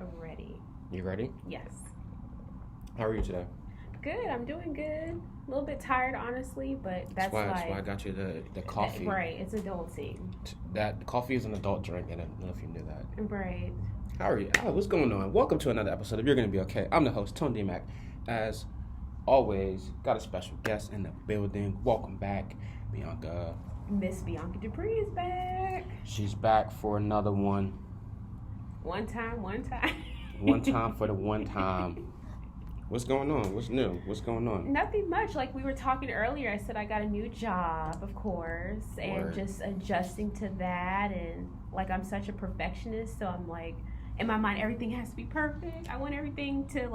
I'm ready. You ready? Yes. How are you today? Good. I'm doing good. A little bit tired, honestly, but that's why like I got you the coffee. Right. It's adulting. That coffee is an adult drink, and I don't know if you knew that. Right. How are you? Oh, what's going on? Welcome to another episode of You're Gonna Be Okay. I'm the host, Tony Mack. As always, got a special guest in the building. Welcome back, Bianca. Miss Bianca Dupree is back. She's back for another one. One time. One time for the one time. What's going on? What's new? What's going on? Nothing much. Like we were talking earlier, I said I got a new job, of course, and just adjusting to that. And like I'm such a perfectionist, so I'm like, in my mind, everything has to be perfect. I want everything to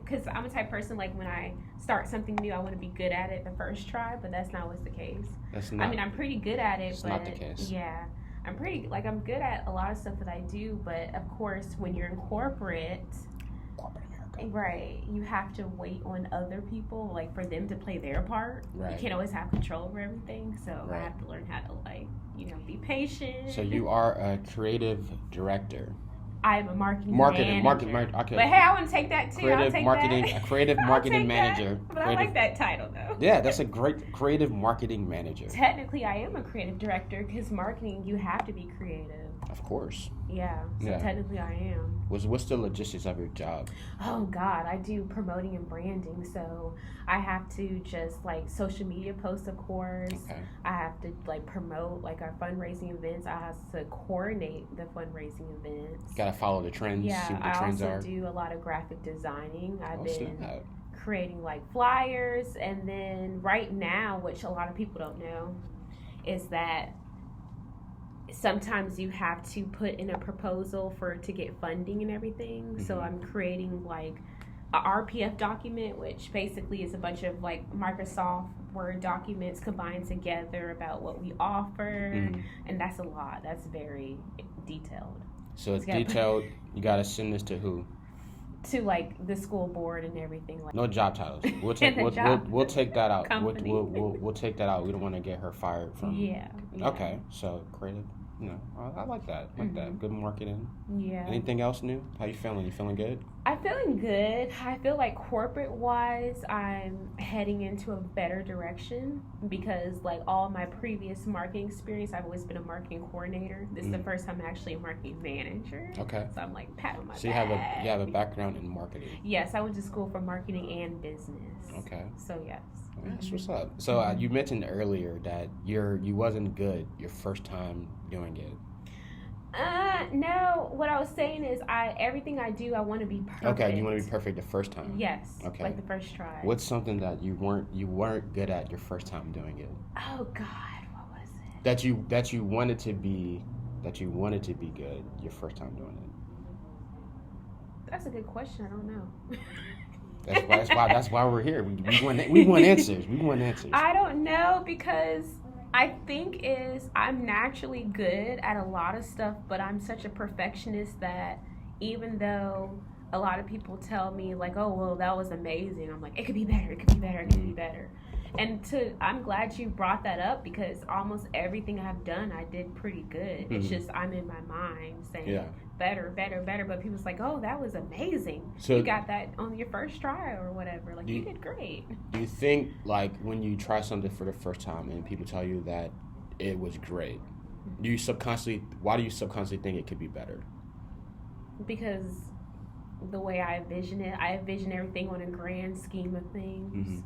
because I'm a type of person, like when I start something new, I want to be good at it the first try, but that's not what's the case. I'm pretty good at it, but not the case. Yeah, I'm good at a lot of stuff that I do, but of course, when you're in corporate America, right, you have to wait on other people, like for them to play their part. Right. You can't always have control over everything, so right. I have to learn how to be patient. So you are a creative director. I am a marketing manager. Okay. But hey, I want to take that too. Creative marketing manager. But I like that title though. Yeah, that's a great creative marketing manager. Technically, I am a creative director because marketing, you have to be creative. Of course. Yeah. So technically, I am. What's the logistics of your job? Oh God, I do promoting and branding, so I have to just social media posts, of course. Okay. I have to promote our fundraising events. I have to coordinate the fundraising events. Gotta follow the trends. Yeah, see what the trends I also do a lot of graphic designing. I've been snap. creating flyers, and then right now, which a lot of people don't know, is that sometimes you have to put in a proposal to get funding and everything. Mm-hmm. So I'm creating a RPF document, which basically is a bunch of Microsoft Word documents combined together about what we offer. Mm-hmm. And that's a lot. That's very detailed. So it's detailed. You gotta send this to who? To the school board and everything. No job titles. We'll take we'll take that out. We'll take that out. We don't want to get her fired from. Yeah. Okay. So creative. I like that. That. Good marketing. Yeah. Anything else new? How you feeling? You feeling good? I'm feeling good. I feel like corporate-wise, I'm heading into a better direction because all my previous marketing experience, I've always been a marketing coordinator. This is the first time I'm actually a marketing manager. Okay. So I'm pat on my back. So you have a background in marketing. Yes, I went to school for marketing and business. Okay. So yes. That's what's up. So you mentioned earlier that you wasn't good your first time doing it. No. What I was saying is, everything I do, I want to be perfect. Okay, you want to be perfect the first time. Yes. Okay. The first try. What's something that you weren't good at your first time doing it? Oh God, what was it? That you wanted to be good your first time doing it. That's a good question. I don't know. That's why we're here. We want answers. We want answers. I don't know, because I think I'm naturally good at a lot of stuff, but I'm such a perfectionist that even though a lot of people tell me oh, well, that was amazing, I'm it could be better, it could be better, it could be better. And I'm glad you brought that up, because almost everything I've done, I did pretty good. Mm-hmm. It's just I'm in my mind saying better, but people's oh, that was amazing. So you got that on your first try or whatever. You did great. Do you think when you try something for the first time and people tell you that it was great, why do you subconsciously think it could be better? Because the way I envision it, I envision everything on a grand scheme of things. Mm-hmm.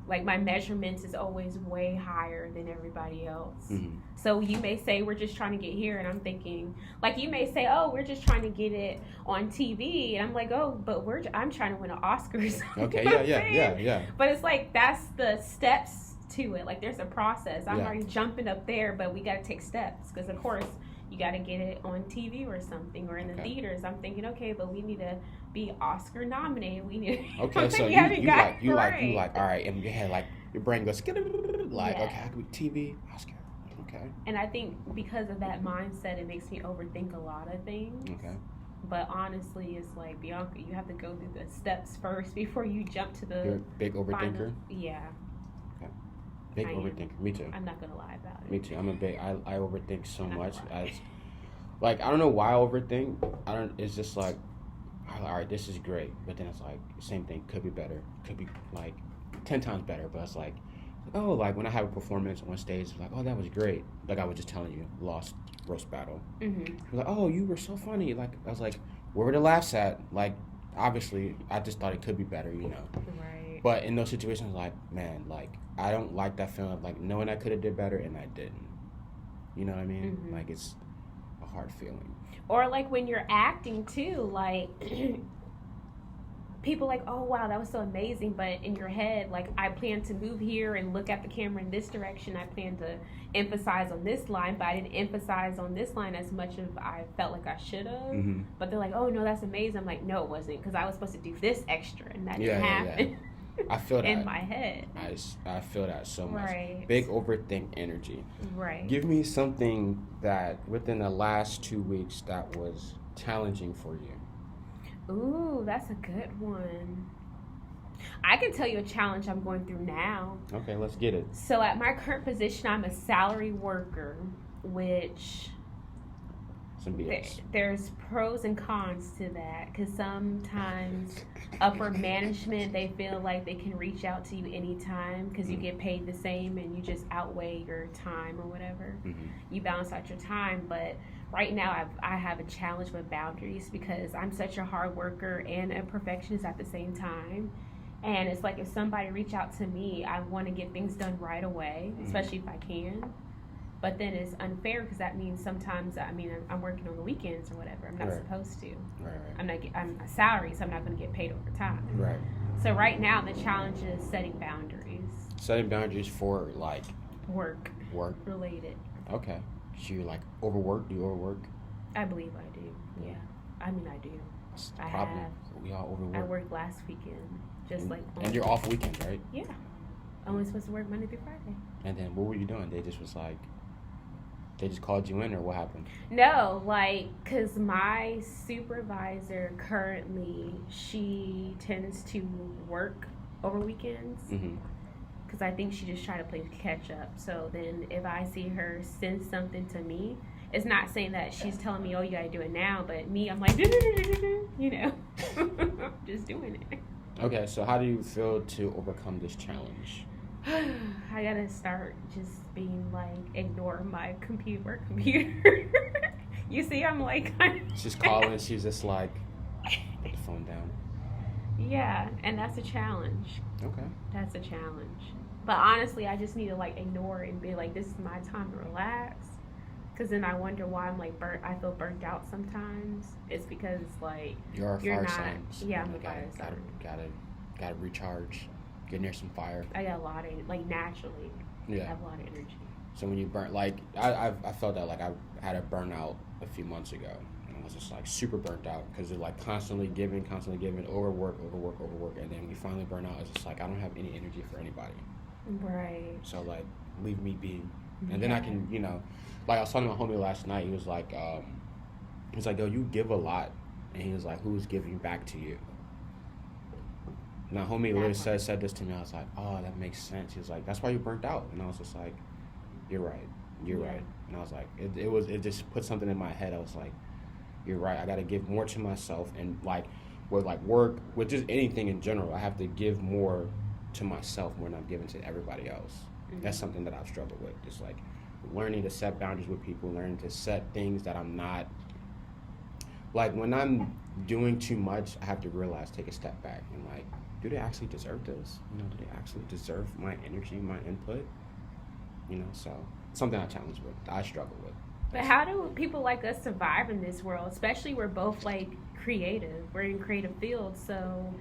My measurements is always way higher than everybody else. Mm-hmm. So you may say, we're just trying to get here. And I'm thinking, you may say, oh, we're just trying to get it on TV. And I'm oh, but I'm trying to win an Oscar or something. Okay, yeah. But it's that's the steps to it. There's a process. I'm already jumping up there, but we got to take steps. Because, of course, you got to get it on TV or something, or in the theaters. I'm thinking, okay, but we need to be Oscar nominated. We need. Okay, so you all right, and your brain goes okay, I could be TV, Oscar. Okay. And I think because of that mindset, it makes me overthink a lot of things. Okay. But honestly, it's Bianca, you have to go through the steps first before you jump to the. You're a big overthinker. Yeah. Big overthinker. Me too. I'm not gonna lie about it. Me too. I overthink so much. I don't know why I overthink. It's just all right, this is great, but then it's like same thing, could be better, could be like 10 times better, but it's like, oh, like when I have a performance on stage, it's like, oh, that was great. Like I was just telling you, lost roast battle. Mm-hmm. Like, oh, you were so funny. Like I was like, where were the laughs at? Like obviously, I just thought it could be better, you know. Right. But in those situations, like man, like I don't like that feeling of like knowing I could have did better and I didn't. You know what I mean? Mm-hmm. Like it's a hard feeling. Or like when you're acting too, like people like, oh wow, that was so amazing, but in your head, like I plan to move here and look at the camera in this direction. I plan to emphasize on this line, but I didn't emphasize on this line as much as I felt like I should have. Mm-hmm. But they're like, oh no, that's amazing. I'm like, no, it wasn't, because I was supposed to do this extra, and that didn't happen. Yeah. I feel that in my head. I feel that so much. Right. Big overthink energy. Right. Give me something that within the last 2 weeks that was challenging for you. Ooh, that's a good one. I can tell you a challenge I'm going through now. Okay, let's get it. So at my current position, I'm a salary worker, which some BS. There's pros and cons to that, because sometimes upper management, they feel like they can reach out to you anytime because you get paid the same and you just outweigh your time or whatever. Mm-hmm. You balance out your time, but right now I have a challenge with boundaries because I'm such a hard worker and a perfectionist at the same time. And it's like if somebody reach out to me, I want to get things done right away, especially if I can. But then it's unfair because that means sometimes, I'm working on the weekends or whatever. I'm not supposed to. Right. I'm a salary, so I'm not going to get paid overtime. Right. So right now the challenge is setting boundaries. Setting boundaries for like work related. Okay. So you like overwork? Do you overwork? I believe I do. Yeah. I do. That's the problem. We all overwork. I worked last weekend, and you're off weekend, right? Yeah. I'm only supposed to work Monday through Friday. And then what were you doing? They just called you in, or what happened? No, because my supervisor currently, she tends to work over weekends. Mm-hmm. Because I think she just tried to play catch up. So then if I see her send something to me, it's not saying that she's telling me, oh, you gotta do it now, but me, I'm like, you know, just doing it. Okay, so how do you feel to overcome this challenge? I gotta start just being like, ignore my computer. You see, I'm like... She's calling, she's just like, put the phone down. Yeah, and that's a challenge. Okay. That's a challenge. But honestly, I just need to like ignore it and be like, this is my time to relax. Because then I wonder why I'm like I feel burnt out sometimes. It's because like you're fire signs. Yeah, I'm a fire sign. Gotta recharge. Get near some fire. I got a lot of naturally. Yeah. I have a lot of energy. So when you burn, like I felt that like I had a burnout a few months ago, and I was just like super burnt out because they're like constantly giving, overwork, and then when you finally burn out, it's just like I don't have any energy for anybody. Right. So like leave me be, and then I can like I was talking to my homie last night. He was like, yo, you give a lot, and he was like, who's giving back to you? Now, homie literally said this to me. I was like, oh, that makes sense. He was like, that's why you burnt out. And I was just like, you're right. And I was like, it just put something in my head. I was like, you're right. I got to give more to myself. And like with like work, with just anything in general, I have to give more to myself more than I'm giving to everybody else. Mm-hmm. That's something that I've struggled with. Just like learning to set boundaries with people, learning to set things that I'm not. Like when I'm doing too much, I have to realize, take a step back and like, do they actually deserve this? Do they actually deserve my energy, my input? So something I struggle with. But how do people like us survive in this world? Especially we're both like creative. We're in creative fields, so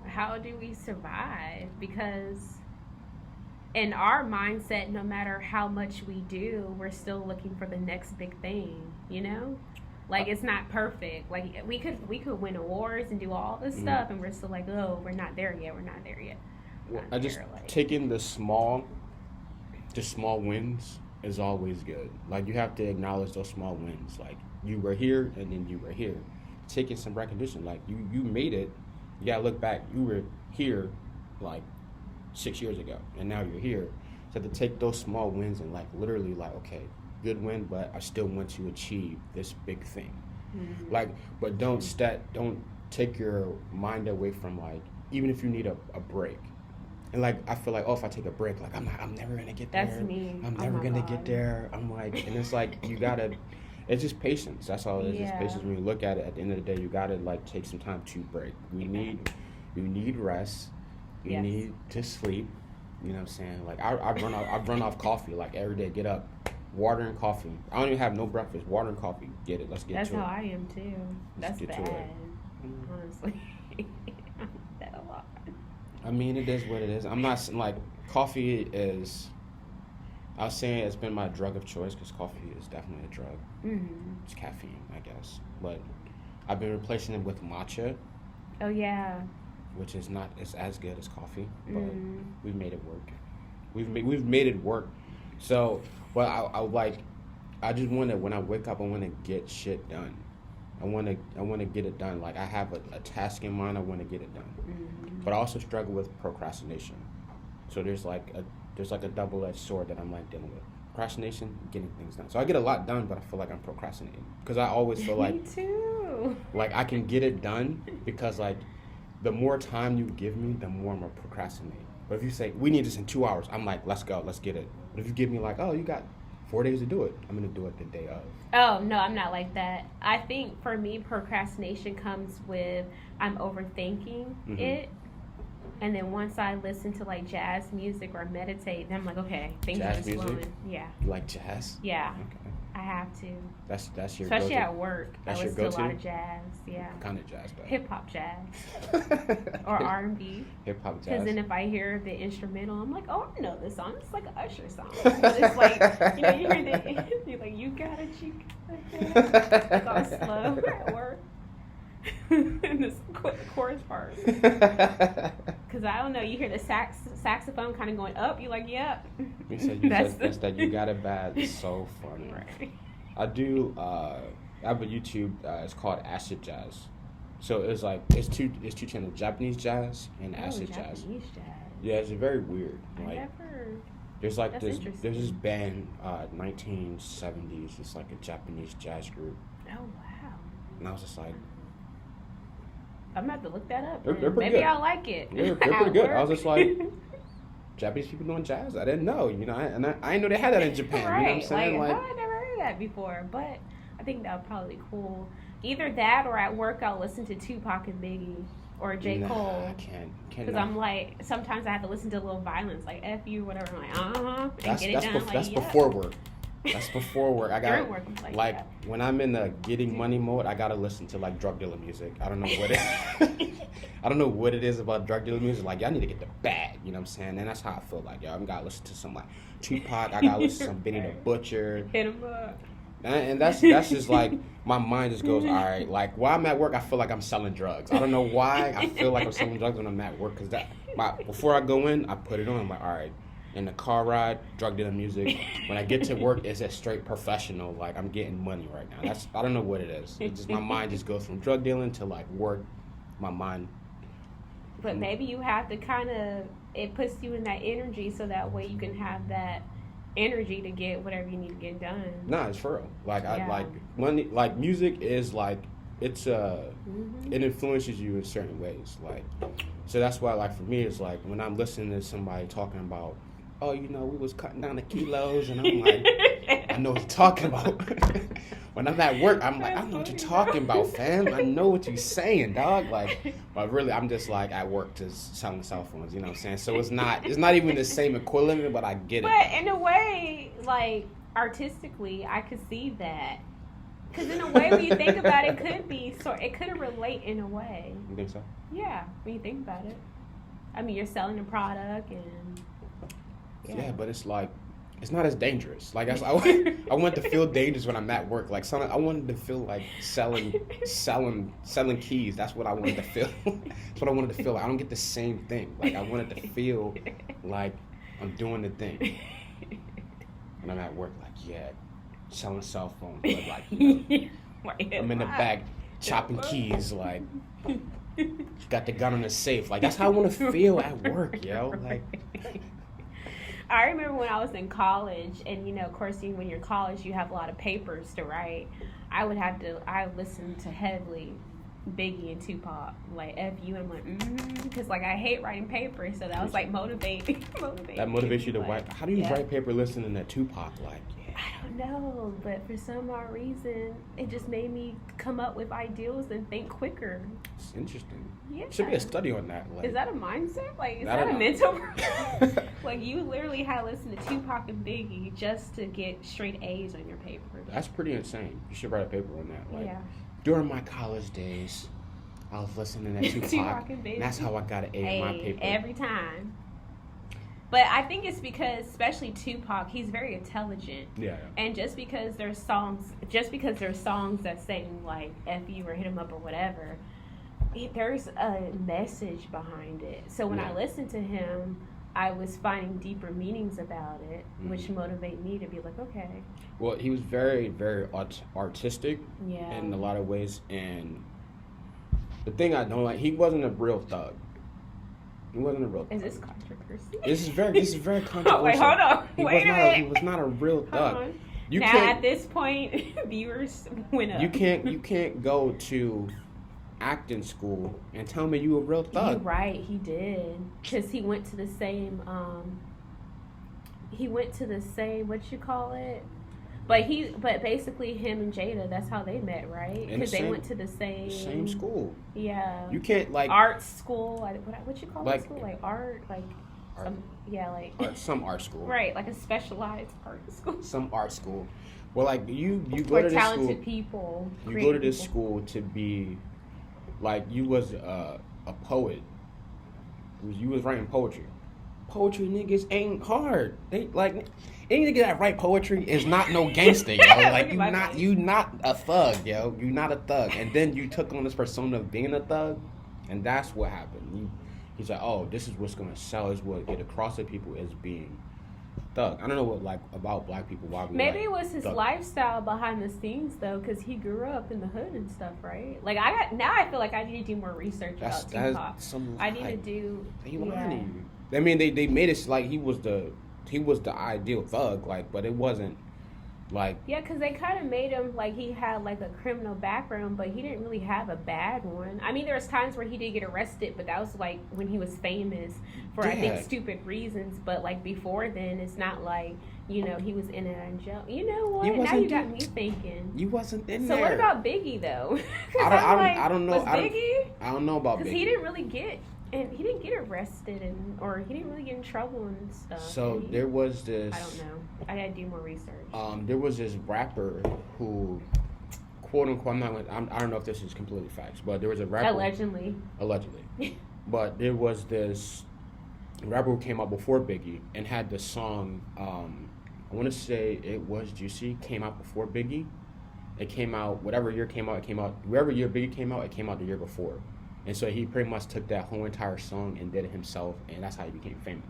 how do we survive? Because in our mindset, no matter how much we do, we're still looking for the next big thing, Like, it's not perfect. Like, we could win awards and do all this stuff, and we're still like, oh, we're not there yet. Well, I just taking the small wins is always good. Like, you have to acknowledge those small wins. Like, you were here, and then you were here. Taking some recognition. Like, you made it. You gotta look back. You were here, like, 6 years ago, and now you're here. So to take those small wins and, like, literally, like, okay, good win, but I still want to achieve this big thing. Mm-hmm. Like, but don't take your mind away from like, even if you need a break. And like I feel like, oh, if I take a break, like I'm never gonna get there. That's me. I'm never gonna get there. I'm like, and it's like you gotta. It's just patience. That's all it is. It's patience. When you look at it, at the end of the day, you gotta like take some time to break. You need rest. You need to sleep. You know what I'm saying? Like I run off coffee like every day. Get up, water and coffee. I don't even have no breakfast. Water and coffee. Get it. Let's get to it. That's how I am too. That's bad. Honestly, that a lot. I mean, it is what it is. I'm not like coffee is. I was saying it's been my drug of choice because coffee is definitely a drug. Mm-hmm. It's caffeine, I guess. But I've been replacing it with matcha. Oh, yeah. Which is not as good as coffee, but we've made it work. We've made it work. So, well, I just want to, when I wake up, I want to get shit done. I want to get it done. Like I have a task in mind. I want to get it done. Mm-hmm. But I also struggle with procrastination. So there's like a double-edged sword that I'm like dealing with. Procrastination, getting things done. So I get a lot done, but I feel like I'm procrastinating because I always feel like me too. Like I can get it done because like the more time you give me, the more I'm gonna procrastinate. But if you say we need this in 2 hours, I'm like, let's go, let's get it. But if you give me like, oh, you got 4 days to do it, I'm gonna do it the day of. Oh no, I'm not like that. I think for me, procrastination comes with I'm overthinking it. And then once I listen to like jazz music or meditate, then I'm like, okay, things are just flowing. Yeah. You like jazz? Yeah. Okay. I have to. That's your especially go-to? at work. That's I your listen to go-to? a lot of jazz. Yeah. What kind of jazz though? Hip hop jazz. Or R&B. Hip hop jazz. Because then if I hear the instrumental, I'm like, oh, I know this song. It's like an Usher song. But it's like, you know, you hear the, you're like, you got a cheek. It's all slow at work. In this chorus part. Because I don't know, you hear the saxophone kind of going up. You're like, yep. You said that you got it bad. It's so funny. Right. I have a YouTube. It's called Acid Jazz. So it's like it's two channels: Japanese jazz and acid jazz. Japanese jazz. Yeah, it's very weird. Like never. there's like there's this band 1970s. It's like a Japanese jazz group. Oh wow. And I was just like, I'm gonna have to look that up. They're pretty Maybe good. I'll like it. They're pretty good. I was just like, Japanese people doing jazz? I didn't know. You know, I didn't know they had that in Japan. Right. You know what I'm saying? Like, I never heard of that before. But I think that would probably be cool. Either that or at work I'll listen to Tupac and Biggie or J. Cole. I can't. Because I'm like, sometimes I have to listen to a little violence, like F you, whatever. I'm like, and that's get it done. That's before work. That's before work. I got during work, like when I'm in the getting money mode, I gotta listen to like drug dealer music. I don't know what I don't know what it is about drug dealer music. Like y'all need to get the bag, you know what I'm saying? And that's how I feel like, y'all. I gotta listen to some like Tupac. I gotta listen to some Benny the Butcher. Hit him up. And that's just like my mind just goes, all right. Like while I'm at work, I feel like I'm selling drugs. I don't know why I feel like I'm selling drugs when I'm at work because before I go in, I put it on. I'm like, all right. In the car ride, drug dealer music. When I get to work, it's a straight professional. Like I'm getting money right now. I don't know what it is. It's just my mind just goes from drug dealing to like work. My mind. But maybe you have to it puts you in that energy so that way you can have that energy to get whatever you need to get done. Nah, it's for real. Like I like money. Like music is like it's it influences you in certain ways. Like so that's why like for me it's like when I'm listening to somebody talking about, oh, you know, we was cutting down the kilos, and I'm like, I know what you're talking about. When I'm at work, I'm like, I know what you're talking about, fam. I know what you're saying, dog. Like, but really, I'm just like at work just selling cell phones. You know what I'm saying? So it's not even the same equivalent, but I get it. But in a way, like artistically, I could see that. Because in a way, when you think about it, it could relate in a way. You think so? Yeah, when you think about it. I mean, you're selling a product and. Yeah, but it's like, it's not as dangerous. Like I want to feel dangerous when I'm at work. Like I wanted to feel like selling keys. That's what I wanted to feel. That's what I wanted to feel. Like I don't get the same thing. Like I wanted to feel like I'm doing the thing. When I'm at work, like selling cell phones. But like I'm in the back chopping keys. Like got the gun on the safe. Like that's how I want to feel at work, yo. Like. I remember when I was in college, and you know, of course, when you're in college, you have a lot of papers to write. I listened to heavily Biggie and Tupac, like F you. I'm like, because like I hate writing papers, so that was like motivating. That motivates you to write. How do you write paper listening to Tupac? Like, I don't know, but for some odd reason, it just made me come up with ideals and think quicker. It's interesting. Yeah. Should be a study on that. Like, is that a mindset? Like, is that a mental? Like, you literally had to listen to Tupac and Biggie just to get straight A's on your paper. That's pretty insane. You should write a paper on that. Like, yeah. During my college days, I was listening to Tupac, and that's how I got an A in my paper. Every time. But I think it's because, especially Tupac, he's very intelligent. Yeah. And just because there's songs that sing like "F you" or "Hit 'em up" or whatever, there's a message behind it. So when I listened to him, I was finding deeper meanings about it, which motivate me to be like, okay. Well, he was very, very artistic in a lot of ways, and the thing I don't like, he wasn't a real thug. He wasn't a real thug. Is this controversial? This is very controversial. Oh, wait, hold on. Wait a minute. He was not a real thug. At this point, viewers went up. You can't go to acting school and tell me you a real thug. You're right, he did, because he went to the same what you call it, but basically him and Jada, that's how they met, right? Because they went to the same school. Yeah, you can't like art school. What you call like, that school? Like art, like some art school, right? Like a specialized art school. Some art school. Well, like you go for to this talented school, people. You go to this school to be like you was a poet. You was writing poetry. Poetry niggas ain't hard. They like any nigga that write poetry is not no gangster, yo. Like you not a thug, yo. You not a thug. And then you took on this persona of being a thug, and that's what happened. He's like, oh, this is what's gonna sell. Is what get across to people is being thug. I don't know what like about black people. Why we maybe like it was his lifestyle behind the scenes though, because he grew up in the hood and stuff, right? Like I feel like I need to do more research about Tupac. I need to do. He lying to you. I mean, they made it like he was the ideal thug, like, but it wasn't like. Yeah, because they kind of made him like he had like a criminal background, but he didn't really have a bad one. I mean, there was times where he did get arrested, but that was like when he was famous for I think stupid reasons. But like before then, it's not like he was in and jail. You know what? Now you got me thinking. You wasn't in there. So what about Biggie though? I don't know. Was Biggie? I don't know about Biggie. Because he didn't really get. And he didn't get arrested, or he didn't really get in trouble and stuff. So there was this. I don't know. I gotta do more research. There was this rapper who, quote unquote, I don't know if this is completely facts, but there was a rapper. Allegedly. But there was this rapper who came out before Biggie and had the song. I want to say it was Juicy. Came out before Biggie. It came out whatever year came out. It came out wherever year Biggie came out. It came out the year before. And so he pretty much took that whole entire song and did it himself, and that's how he became famous.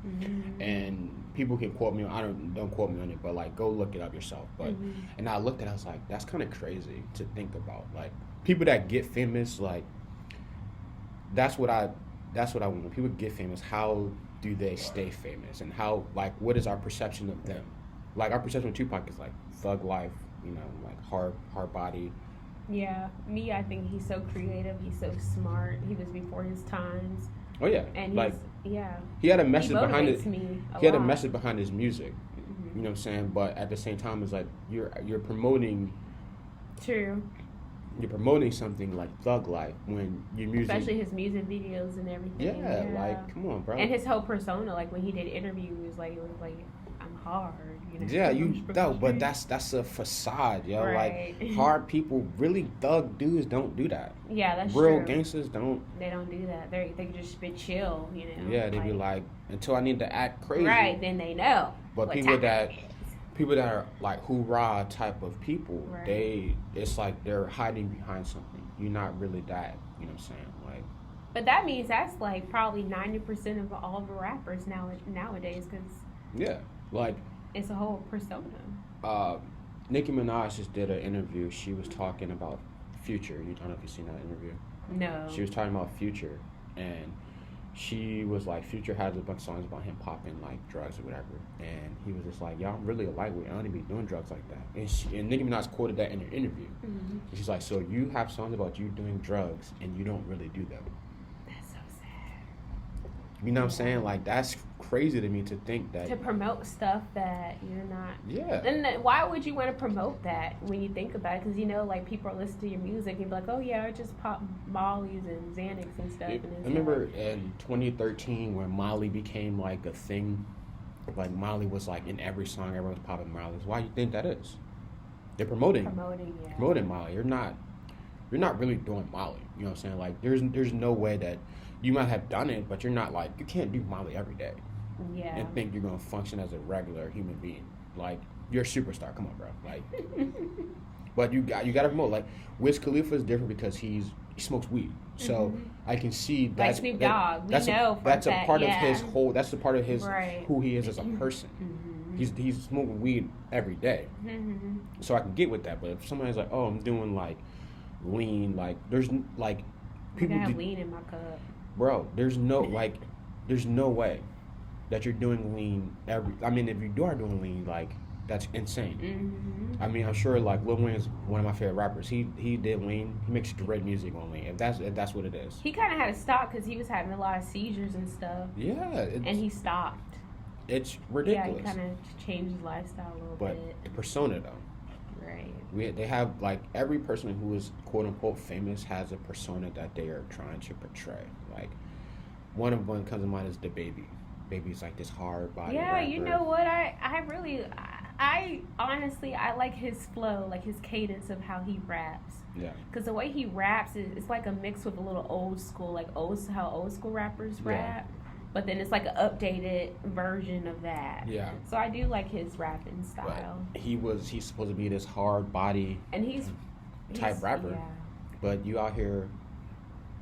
Mm-hmm. And people can quote me. Don't quote me on it, but like go look it up yourself. But and I looked at it, I was like, that's kind of crazy to think about. Like people that get famous, like that's what I want. When people get famous, how do they stay famous, and how like what is our perception of them? Like our perception of Tupac is like thug life, like hard body. Yeah, I think he's so creative. He's so smart. He was before his times. Oh yeah, and like he had a message behind it. He had a lot. message behind his music. You know what I'm saying? But at the same time, it's like you're promoting. True. You're promoting something like thug life when your music, especially his music videos and everything. Yeah, like come on, bro. And his whole persona, like when he did interviews, it was like I'm hard. Yeah, but that's a facade, yo. Right. Like hard people, really thug dudes don't do that. Yeah, that's real true. Gangsters don't. They don't do that. They just be chill, Yeah, they be like until I need to act crazy. Right, then they know. But people that are like hoorah type of people, right. It's like they're hiding behind something. You're not really that. You know what I'm saying? Like. But that means that's like probably 90% of all the rappers nowadays, because. Yeah, like. It's a whole persona. Nicki Minaj just did an interview. She was talking about Future. I don't know if you've seen that interview. No. She was talking about Future, and she was like, Future has a bunch of songs about him popping like drugs or whatever, and he was just like, "Y'all really a lightweight. I don't even be doing drugs like that." And Nicki Minaj quoted that in her interview. Mm-hmm. And she's like, "So you have songs about you doing drugs, and you don't really do them." That's so sad. You know what I'm saying? Like, that's crazy to me to think that. To promote stuff that you're not. Yeah. And why would you want to promote that when you think about it? Because, you know, like, people are listening to your music and be like, oh, yeah, I just pop Molly's and Xanax and stuff. And I remember in 2013 when Molly became, like, a thing. Like, Molly was, like, in every song. Everyone was popping Molly's. Why do you think that is? They're promoting Molly. You're not really doing Molly. You know what I'm saying? Like, there's no way that you might have done it, but you're not, like, you can't do Molly every day. Yeah. And think you're gonna function as a regular human being. Like, you're a superstar. Come on, bro. Like, but you got to promote. Like, Wiz Khalifa is different because he smokes weed. So I can see that's like Snoop Dogg. That's a part of his whole. That's a part of his right. who he is as a person. He's smoking weed every day. So I can get with that. But if somebody's like, oh, I'm doing like lean, like there's like people have lean in my cup, bro. There's no way that you're doing lean I mean, if you are doing lean, like, that's insane. I mean, I'm sure, like, Lil Wayne is one of my favorite rappers. He did lean. He makes great music on lean. If that's what it is. He kind of had to stop because he was having a lot of seizures and stuff. Yeah. And he stopped. It's ridiculous. Yeah, he kind of changed his lifestyle a little bit. But the persona, though. Right. They have, like, every person who is quote-unquote famous has a persona that they are trying to portray. Like, one comes to mind is DaBaby. Baby's like this hard body rapper. You know what? I honestly like his flow, like his cadence of how he raps. Yeah. Because the way he raps it's like a mix with a little old school, like how old school rappers rap. But then it's like an updated version of that. Yeah. So I do like his rapping style. But he's supposed to be this hard body and he's type rapper. Yeah. But you out here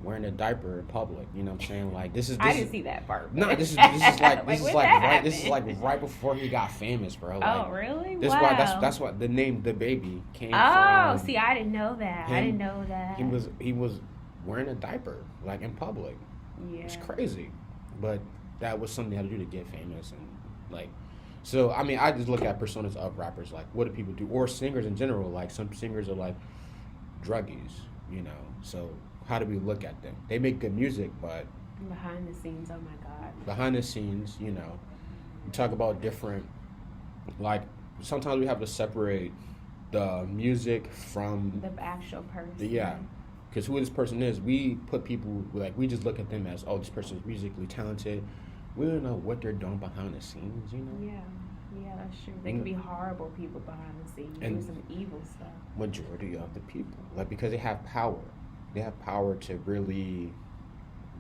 wearing a diaper in public, you know what I'm saying? Like, this is I didn't see that part. No, this is like right before he got famous, bro. Like, oh, really? This wow. Why that's why the name DaBaby came from. Oh, see, I didn't know that. I didn't know that. He was wearing a diaper, like, in public. Yeah. It's crazy. But that was something they had to do to get famous, and like, so I mean, I just look at personas of rappers, like, what do people do, or singers in general. Like, some singers are like druggies, you know. So how do we look at them? They make good music, but behind the scenes, oh my God. Behind the scenes, you know, you talk about different, like, sometimes we have to separate the music from the actual person. Yeah. Because who this person is, we put people, like, we just look at them as, oh, this person is musically talented. We don't know what they're doing behind the scenes, you know? Yeah, that's true. They can be horrible people behind the scenes, and do some evil stuff. Majority of the people, like, because they have power. They have power to really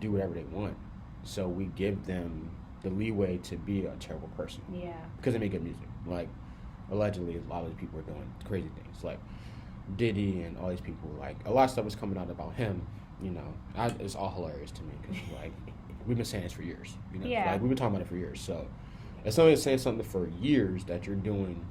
do whatever they want. So we give them the leeway to be a terrible person. Yeah. Because they make good music. Like, allegedly, a lot of these people are doing crazy things. Like, Diddy and all these people, like, a lot of stuff is coming out about him, you know. It's all hilarious to me because, like, we've been saying this for years, you know. Yeah. Like, we've been talking about it for years. So if somebody's saying something for years that you're doing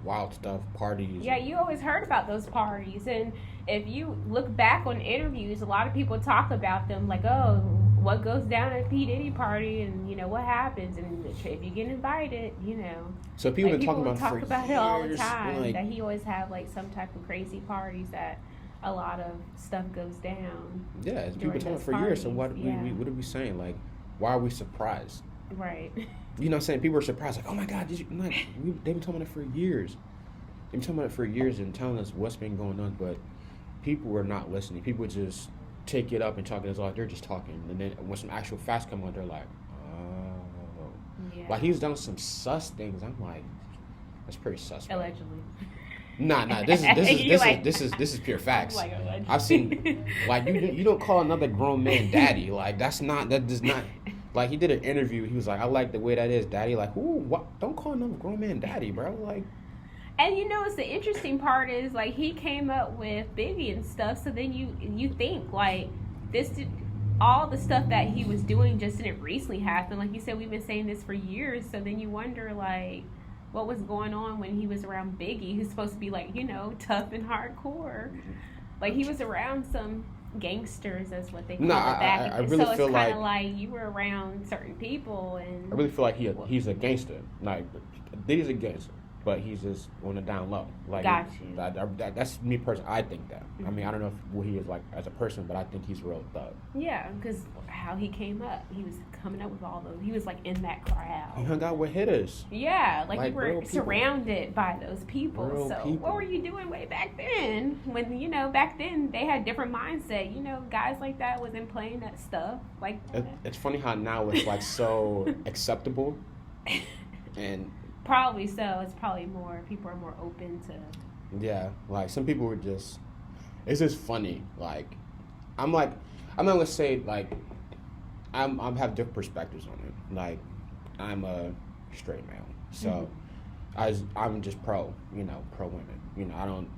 wild stuff, parties. Yeah, you always heard about those parties. And if you look back on interviews, a lot of people talk about them like, oh, what goes down at P. Diddy party and, you know, what happens. And if you get invited, you know. So people have been talking about it for about years. it all the time. Like, that he always have, like, some type of crazy parties that a lot of stuff goes down. Yeah, it's people talking for years. So what are we saying? Like, why are we surprised? Right. You know what I'm saying? People are they're like, oh my God, they've been talking about it for years. They've been talking about it for years and telling us what's been going on, but people are not listening. People just take it up and talk it as like they're just talking. And then when some actual facts come on, they're like, oh. Yeah. Like, he's done some sus things. I'm like, that's pretty sus. Allegedly. Nah. This is pure facts. Like, I've seen, like, you don't call another grown man daddy. Like, that does not. Like, he did an interview. He was like, I like the way that is, daddy. Like, ooh, what? Don't call another grown man daddy, bro. Like. And you know, it's the interesting part is, like, he came up with Biggie and stuff. So then you think, like, all the stuff that he was doing just didn't recently happen. Like you said, we've been saying this for years. So then you wonder, like, what was going on when he was around Biggie, who's supposed to be, like, you know, tough and hardcore. Like, he was around some gangsters, is what they call No, it back. I really so feel it's kind of like like you were around certain people, and I really feel like he's a gangster. Like he's a gangster, but he's just on the down low. Like got you. That's me personally. I think that. I mean, I don't know what he is like as a person, but I think he's real thug. Yeah, because how he came up, he was coming up with all those. He was like in that crowd. He hung out with hitters. Yeah, like you real were people. surrounded by those people. Real So people. what were you doing way back then? When back then they had different mindset. Guys like that wasn't playing that stuff like that. It's funny how now it's like so acceptable, and Probably so. It's probably more people are more open to. yeah, like some people were just. It's just funny. Like, I'm not gonna say like, I'm have different perspectives on it. Like, I'm a straight male, so I'm just pro women. I don't.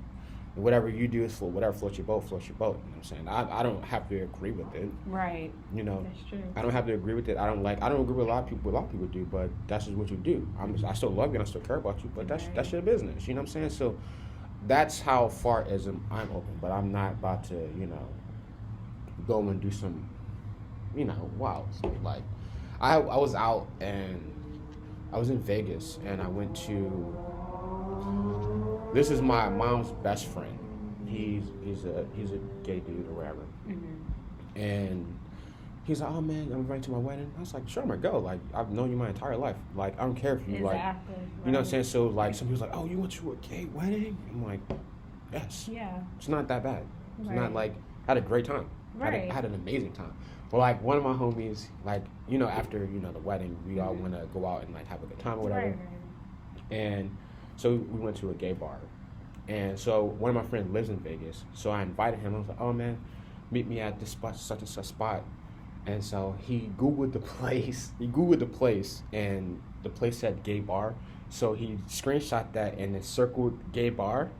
Whatever you do is whatever floats your boat. You know what I'm saying? I don't have to agree with it. Right. That's true. I don't have to agree with it. I don't agree with a lot of people. A lot of people do, but that's just what you do. I still love you and I still care about you, but that's your business. You know what I'm saying? So that's how far as I'm open. But I'm not about to go and do some wow. Like I was out and I was in Vegas and I went to. This is my mom's best friend. He's a gay dude or whatever. And he's like, oh man, I'm invited to my wedding. I was like, sure, I'm gonna go. Like, I've known you my entire life. Like, I don't care if you exactly. like, you know what I'm saying? So like, some people's like, oh, you went to a gay wedding? I'm like, yes. Yeah. It's not that bad. It's Right. not like, I had a great time. Right. I had an amazing time. But like, one of my homies, like, after, the wedding, we all want to go out and like have a good time or whatever. Right. And so we went to a gay bar. And so one of my friends lives in Vegas. So I invited him. I was like, oh man, meet me at this spot, such and such spot. And so he Googled the place. And the place said gay bar. So he screenshot that and then circled gay bar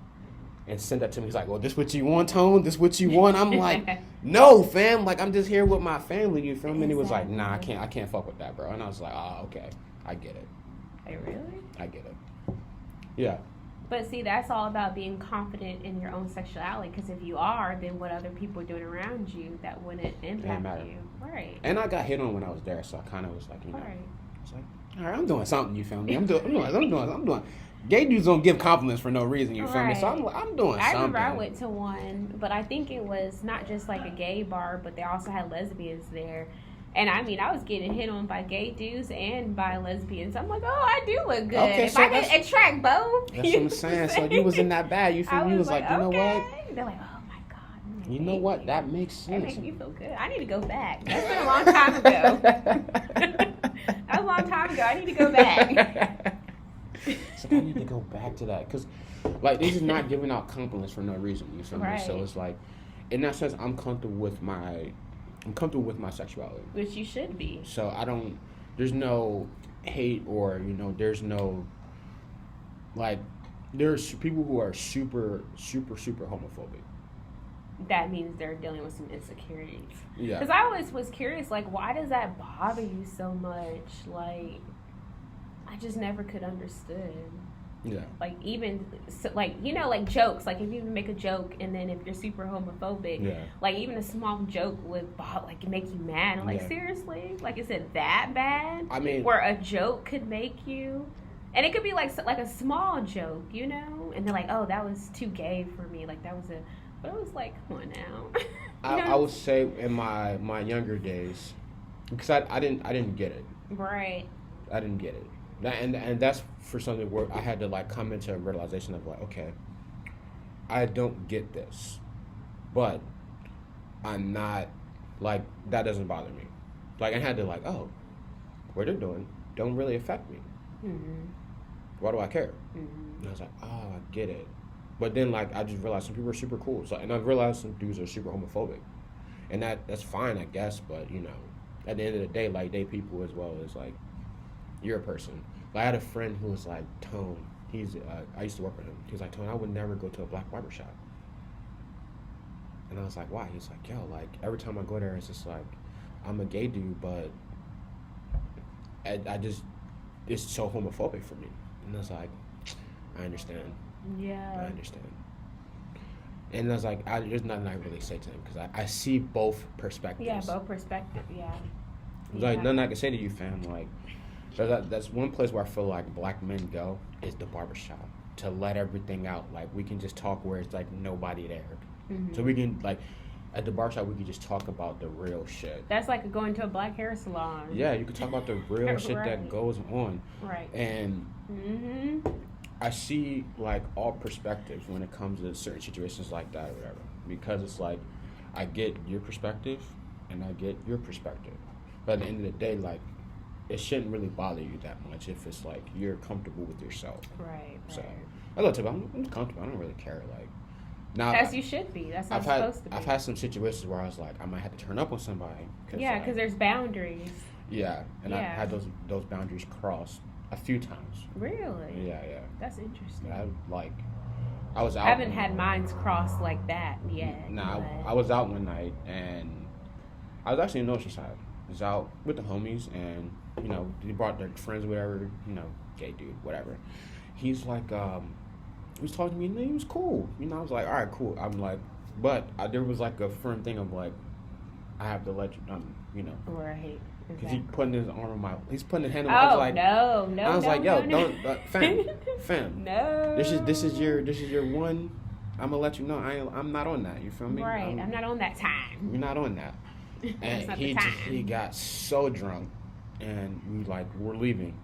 and sent that to me. He's like, well, this what you want, Tone? This what you want? I'm like, no, fam. Like, I'm just here with my family, you feel me? And he was like, nah, I can't fuck with that, bro. And I was like, oh, okay. I get it. Hey, really? I get it. Yeah. But see, that's all about being confident in your own sexuality. Because if you are, then what other people are doing around you, that wouldn't impact you. Right. And I got hit on when I was there, so I kind of was like, Right. I was like, all right, I'm doing something. You feel me? I'm doing. Gay dudes don't give compliments for no reason. You feel me? So I'm doing something. I remember I went to one, but I think it was not just like a gay bar, but they also had lesbians there. And I mean, I was getting hit on by gay dudes and by lesbians. I'm like, oh, I do look good. Okay, if so I can attract both. That's what I'm saying. So you was in that bad. You feel me? You was like, you know what? They're like, oh my God. You know what? That makes sense. That makes me feel good. I need to go back. That's been a long time ago. That was a long time ago. I need to go back. So I need to go back to that. Because, like, this is not giving out compliments for no reason. You feel me? Right. So it's like, in that sense, I'm comfortable with my sexuality. Which you should be. So there's no hate or, there's no, like, there's people who are super, super, super homophobic. That means they're dealing with some insecurities. Yeah. Because I always was curious, like, why does that bother you so much? Like, I just never could understand. Yeah. Like, even, like jokes. Like, if you even make a joke, and then if you're super homophobic, like, even a small joke would, like, make you mad. I'm like, seriously? Like, is it that bad? I mean... Where a joke could make you... And it could be, like a small joke, And they're like, oh, that was too gay for me. Like, that was a... But it was like, come on now. I would say in my younger days, because I didn't get it. Right. I didn't get it. And that's for something where I had to like come into a realization of like, okay, I don't get this, but I'm not like that doesn't bother me. Like I had to like, oh, what they're doing don't really affect me. Mm-hmm. Why do I care? Mm-hmm. And I was like, oh, I get it. But then like I just realized some people are super cool. So and I realized some dudes are super homophobic, and that's fine, I guess. But at the end of the day, like they people as well as like you're a person. Like, I had a friend who was like, Tone, I used to work with him. He was like, Tone, I would never go to a black barber shop. And I was like, why? He's like, yo, like, every time I go there, it's just like, I'm a gay dude, but I just, it's so homophobic for me. And I was like, I understand. Yeah. I understand. And I was like, there's nothing I really say to him because I see both perspectives. Yeah, both perspectives. Yeah. Like nothing I can say to you, fam. Like that's one place where I feel like black men go is the barbershop to let everything out. Like we can just talk where it's like nobody there. Mm-hmm. So we can like at the barbershop we can just talk about the real shit. That's like going to a black hair salon. Yeah, you can talk about the real shit that goes on. Right. And I see like all perspectives when it comes to certain situations like that or whatever. Because it's like I get your perspective and I get your perspective. But at the end of the day, like it shouldn't really bother you that much if it's like you're comfortable with yourself. Right. So I love to I'm comfortable. I don't really care. Like now, as you should be. That's how it's supposed to be. I've had some situations where I was like, I might have to turn up on somebody. Because there's boundaries. Yeah, and I've had those boundaries crossed a few times. Really? Yeah. That's interesting. I was out. I haven't had mines crossed like that yet. I was out one night and I was actually in the Oceanside. I was out with the homies and they brought their friends or whatever. Gay dude, whatever. He's like, he was talking to me and he was cool. I was like, all right, cool. I'm like, but there was like a firm thing of like, I have to let you Right. Because he's putting his arm on he's putting his hand on my. I was like, no. I was like, yo, don't, fam. No. This is your one. I'm gonna let you know I'm not on that. You feel me? Right. I'm not on that time. You're not on that. And he got so drunk, and we're leaving.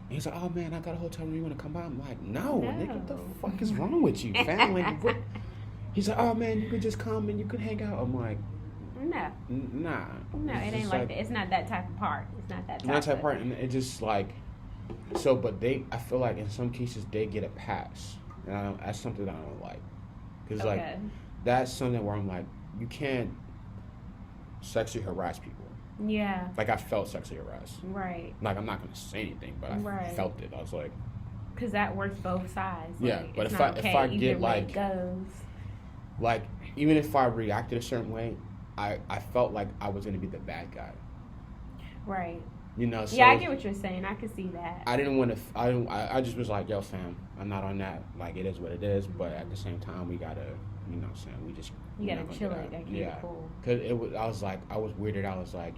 And he's like, oh man, I got a hotel room. You want to come by? I'm like, no. Nigga, what the fuck is wrong with you, fam? Like, what? He's like, oh man, you could just come and you could hang out. I'm like, no. Nah. No, it ain't like that. It's not that type of part. It's not that type of part. And it just like, so, but I feel like in some cases they get a pass. And that's something that I don't like. Because like, that's something where I'm like, you can't sexually harass people. Yeah. Like I felt sexually harassed. Right. Like I'm not going to say anything, but I felt it. I was like. Because that works both sides. Yeah, like, but if I get like, it goes. Like even if I reacted a certain way, I felt like I was going to be the bad guy. Right. So yeah, I get what you're saying. I could see that. I didn't want to. I just was like, yo, fam, I'm not on that. Like, it is what it is. But at the same time, we gotta, saying we just. You gotta chill it. Gotta keep it cool. Cause I was weirded. I was like,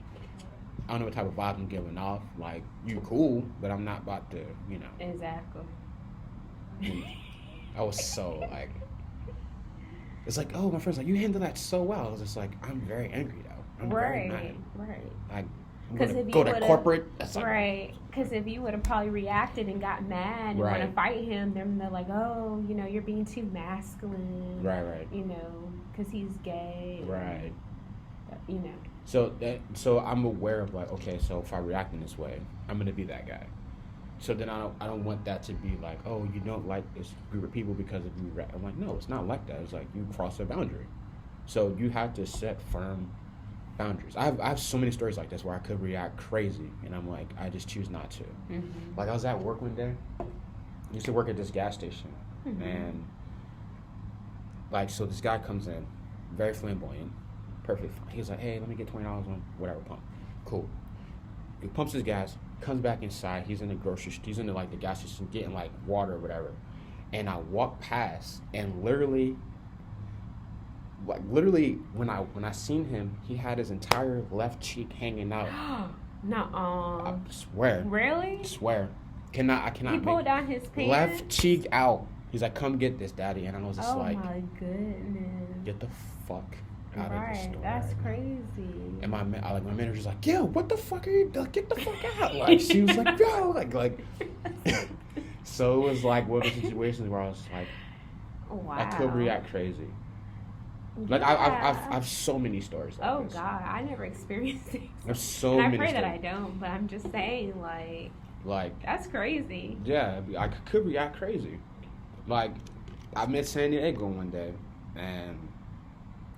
I don't know what type of vibe I'm giving off. Like, you cool, but I'm not about to, Exactly. I was so like. It's like, oh, my friend's like, you handled that so well. I was just like, I'm very angry though. I'm very mad. Right. Like, I'm gonna go to corporate. Right. Because if you would have probably reacted and got mad and want to fight him, then they're like, oh, you're being too masculine. Right. Because he's gay. Right. And, So I'm aware of like, okay, so if I react in this way, I'm gonna be that guy. So then I don't want that to be like, oh, you don't like this group of people because of you. I'm like, no, it's not like that. It's like you cross a boundary. So you have to set firm boundaries. I have so many stories like this where I could react crazy, and I'm like, I just choose not to. Mm-hmm. Like I was at work one day. I used to work at this gas station, and like so this guy comes in, very flamboyant, perfect. He's like, hey, let me get $20 on whatever pump. Cool. He pumps his gas. Comes back inside. He's in the grocery. He's in the gas station getting like water or whatever. And I walk past, and literally, when I seen him, he had his entire left cheek hanging out. Nuh-uh. I swear. Really? I swear. I cannot. He pulled down his pants. Left cheek out. He's like, "Come get this, daddy," and I was just like, "Oh my goodness! Get the fuck out of the store." That's crazy. And my manager's like, yo, what the fuck are you doing? Get the fuck out. Like, she was like, yo, like. So it was like one of the situations where I was like, wow. I could react crazy. Like, I've so many stories like this. God, I never experienced it. There's so many I pray stories. that I don't, but I'm just saying, like, that's crazy. Yeah, I could react crazy. Like, I met San Diego one day, and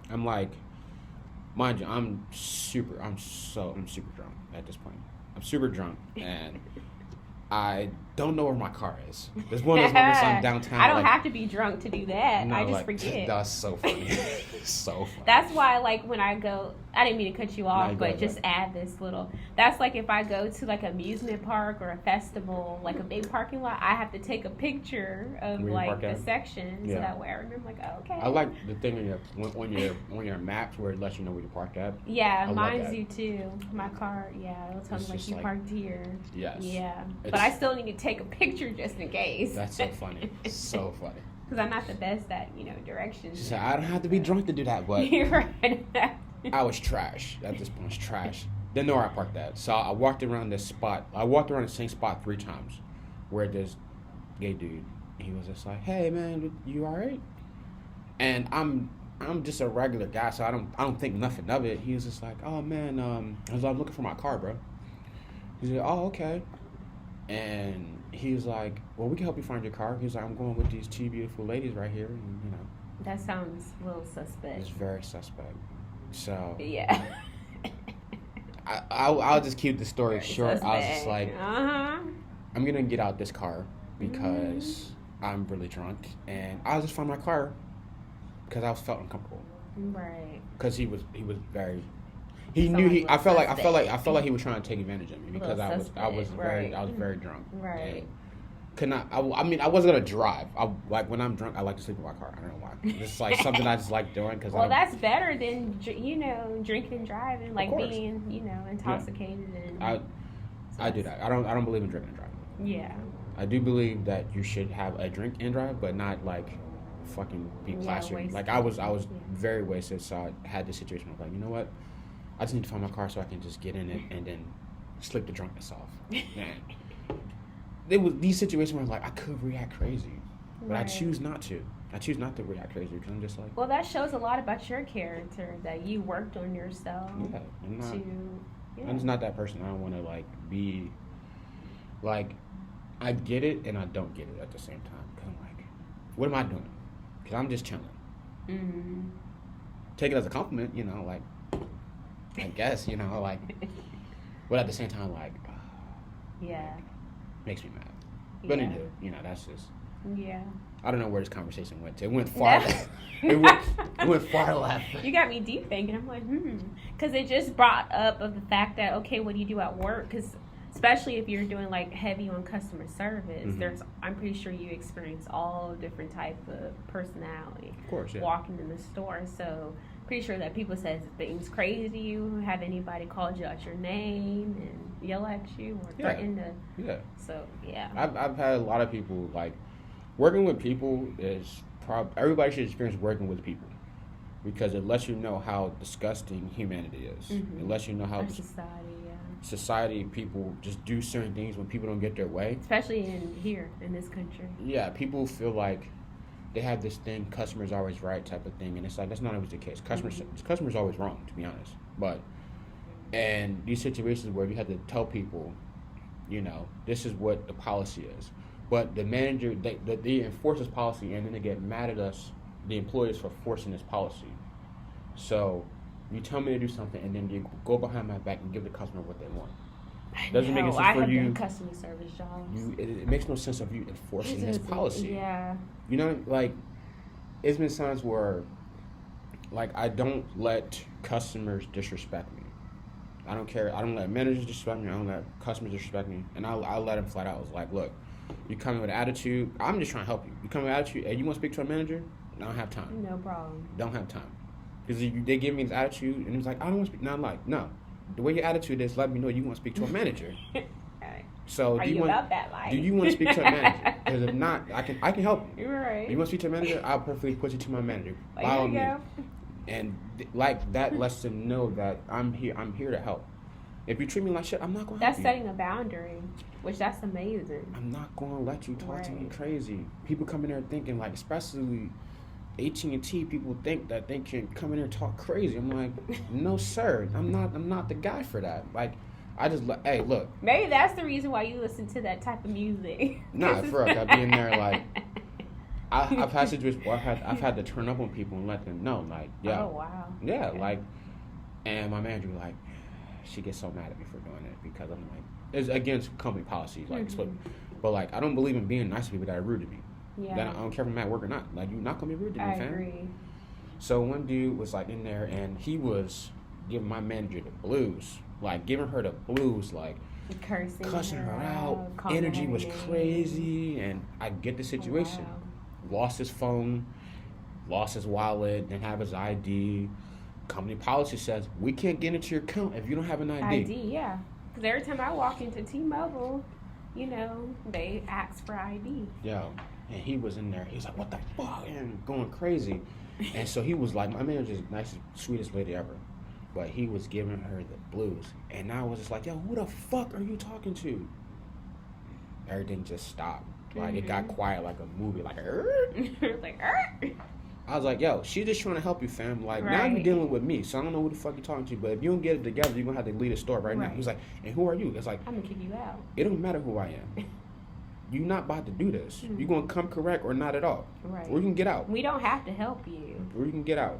I'm like, mind you, I'm super drunk at this point. I'm super drunk, and I don't know where my car is. There's one of those moments I'm downtown. I don't have to be drunk to do that. I just forget. That's so funny. So funny. That's why, like, when I go, I didn't mean to cut you off, No, but just add this little. That's like if I go to like an amusement park or a festival, like a big parking lot, I have to take a picture of like the section, so that way I remember. Like, oh, okay. I like the thing on your maps where it lets you know where you parked at. Yeah, mine's you too. My car, it'll tell me like you parked here. Yes. Yeah, but I still need to take a picture just in case. That's so funny. So funny. Because I'm not the best at, directions. She said, I don't have to be drunk to do that, but you're right. I was trash. At this point, I was trash. Didn't know where I parked at. So I walked around this spot. I walked around the same spot 3 times where this gay dude, he was just like, hey, man, you all right? And I'm just a regular guy, so I don't think nothing of it. He was just like, oh, man, I was looking for my car, bro. He said, oh, okay. And he was like, well, we can help you find your car. He was like, I'm going with these 2 beautiful ladies right here. And, That sounds a little suspect. It's very suspect. So. Yeah. I'll just keep the story short. Suspect. I was just like, I'm going to get out this car because I'm really drunk. And I'll just find my car because I felt uncomfortable. Right. Because he was very... He knew I felt like he was trying to take advantage of me because I was very drunk. Right. Could not. I wasn't gonna drive. When I'm drunk, I like to sleep in my car. I don't know why. It's like something I just like doing because. Well, that's better than drinking and driving, like being intoxicated and. I do that. I don't believe in drinking and driving. Yeah. I do believe that you should have a drink and drive, but not like fucking be plastered. Like I was very wasted, so I had this situation. I was like, you know what? I just need to find my car so I can just get in it and then sleep the drunkenness off. Man. There was these situations where I'm like, I could react crazy, but I choose not to. I choose not to react crazy because I'm just like... Well, that shows a lot about your character, that you worked on yourself. Yeah, I'm just not that person. I don't want to, like, be... Like, I get it and I don't get it at the same time. Because I'm like, what am I doing? Because I'm just chilling. Mm-hmm. Take it as a compliment, like... I guess, like, but at the same time, like, makes me mad. But anyway, that's just, I don't know where this conversation went to. It went far left. It went far left. You got me deep thinking. I'm like, because it just brought up of the fact that, okay, what do you do at work? Because especially if you're doing like heavy on customer service, I'm pretty sure you experience all different type of personality. Of course, yeah. Walking in the store, so pretty sure that people says things crazy to you. Have anybody called you out your name and yell at you or threaten to? Yeah. So yeah. I've had a lot of people like working with people is everybody should experience working with people because it lets you know how disgusting humanity is. Mm-hmm. It lets you know how society people just do certain things when people don't get their way. Especially in this country. Yeah, people feel like they have this thing, customers always right type of thing, and it's like that's not always the case. Customers always wrong, to be honest. But and these situations where you have to tell people, this is what the policy is. But the manager they enforce this policy and then they get mad at us, the employees, for forcing this policy. So you tell me to do something and then you go behind my back and give the customer what they want. Doesn't make any sense for you. I have done customer service jobs. It makes no sense of you enforcing this policy. Yeah. Like, it's been times where, like, I don't let customers disrespect me. I don't care. I don't let managers disrespect me. I don't let customers disrespect me. And I'll let them flat out. I was like, look, you come in with attitude. I'm just trying to help you. You come with attitude. Hey, you want to speak to a manager? I don't have time. No problem. Don't have time. Because they give me this attitude, and it's like, I don't want to speak. No, I'm like, no. The way your attitude is, let me know you want to speak to a manager. So do you want to speak to a manager? Because if not, I can help you. You're right. You want to speak to a manager? I'll perfectly put you to my manager. There you go. And like that lets them know that I'm here to help. If you treat me like shit, I'm not going to help you. That's setting a boundary, which that's amazing. I'm not going to let you talk to me crazy. People come in there thinking, like, especially AT&T, people think that they can come in here and talk crazy. I'm like, no, sir. I'm not the guy for that. Like, I just, hey, look. Maybe that's the reason why you listen to that type of music. Nah, for real. I'd be in there, like, I've had situations where I've had to turn up on people and let them know, like, yeah. Oh, wow. Yeah, okay. Like, and my manager was like, she gets so mad at me for doing it because I'm like, it's against company policies, like, but like, I don't believe in being nice to people that are rude to me. Yeah. Then I don't care if I'm at work or not. Like, you're not gonna be rude to me, fam. I agree. So one dude was like in there, and he was giving my manager the blues, like giving her the blues, like cussing her out. Energy was crazy, and I get the situation. Wow. Lost his phone, lost his wallet, didn't have his ID. Company policy says we can't get into your account if you don't have an ID. Yeah. Because every time I walk into T-Mobile, they ask for ID. Yeah. And he was in there. He was like, what the fuck? And going crazy. And so he was like, my manager's the nicest, sweetest lady ever. But he was giving her the blues. And I was just like, yo, who the fuck are you talking to? Everything just stopped. Like, it got quiet like a movie. Like, like, I was like, yo, she's just trying to help you, fam. Like, now you're dealing with me, so I don't know who the fuck you're talking to. But if you don't get it together, you're going to have to leave the store right now. He's like, and who are you? It's like, I'm going to kick you out. It don't matter who I am. You're not about to do this. You're going to come correct or not at all. Right. Or you can get out. We don't have to help you. Or you can get out.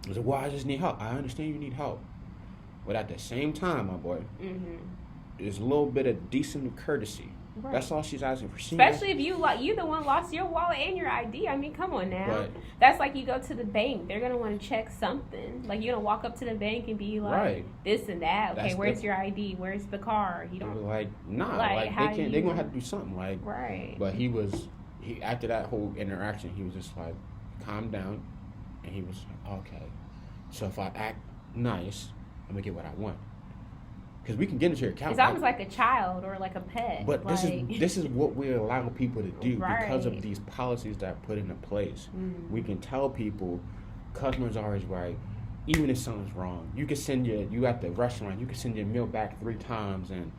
I was like, well, I just need help. I understand you need help. But at the same time, my boy, there's a little bit of decent courtesy. Right. That's all she's asking for. Especially if you the one lost your wallet and your ID. I mean, come on now. But that's like you go to the bank. They're gonna want to check something. Like you're gonna walk up to the bank and be like, this and that. Okay, where's your ID? Where's the car? You don't like they can't. They're gonna have to do something. Like But he after that whole interaction, he was just like, calm down, and he was like, okay. So if I act nice, I'm gonna get what I want. Because we can get into your account. It's almost like a child or like a pet. But this is what we're allowing people to do because of these policies that are put into place. We can tell people customers are always right, even if something's wrong. You can send you at the restaurant, you can send your meal back 3 times, and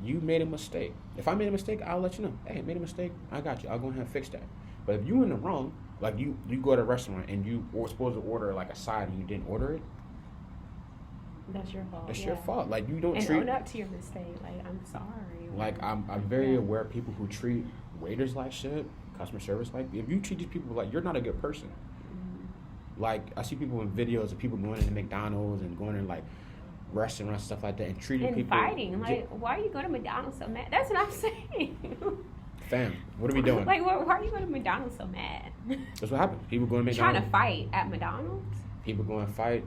you made a mistake. If I made a mistake, I'll let you know. Hey, I made a mistake. I got you. I'll go ahead and fix that. But if you in the wrong, like you go to a restaurant and you were supposed to order like a side and you didn't order it. That's your fault. It's your fault. Like you don't own up to your mistake. Like I'm sorry. Like I'm very aware of people who treat waiters like shit, customer service like. If you treat these people like, you're not a good person. Like I see people in videos of people going into McDonald's and going in like restaurants, stuff like that, and treating people fighting. Like why are you going to McDonald's so mad? That's what I'm saying. Fam, what are we doing? Like why are you going to McDonald's so mad? That's what happened. People going to McDonald's. Trying to fight at McDonald's. People go and fight.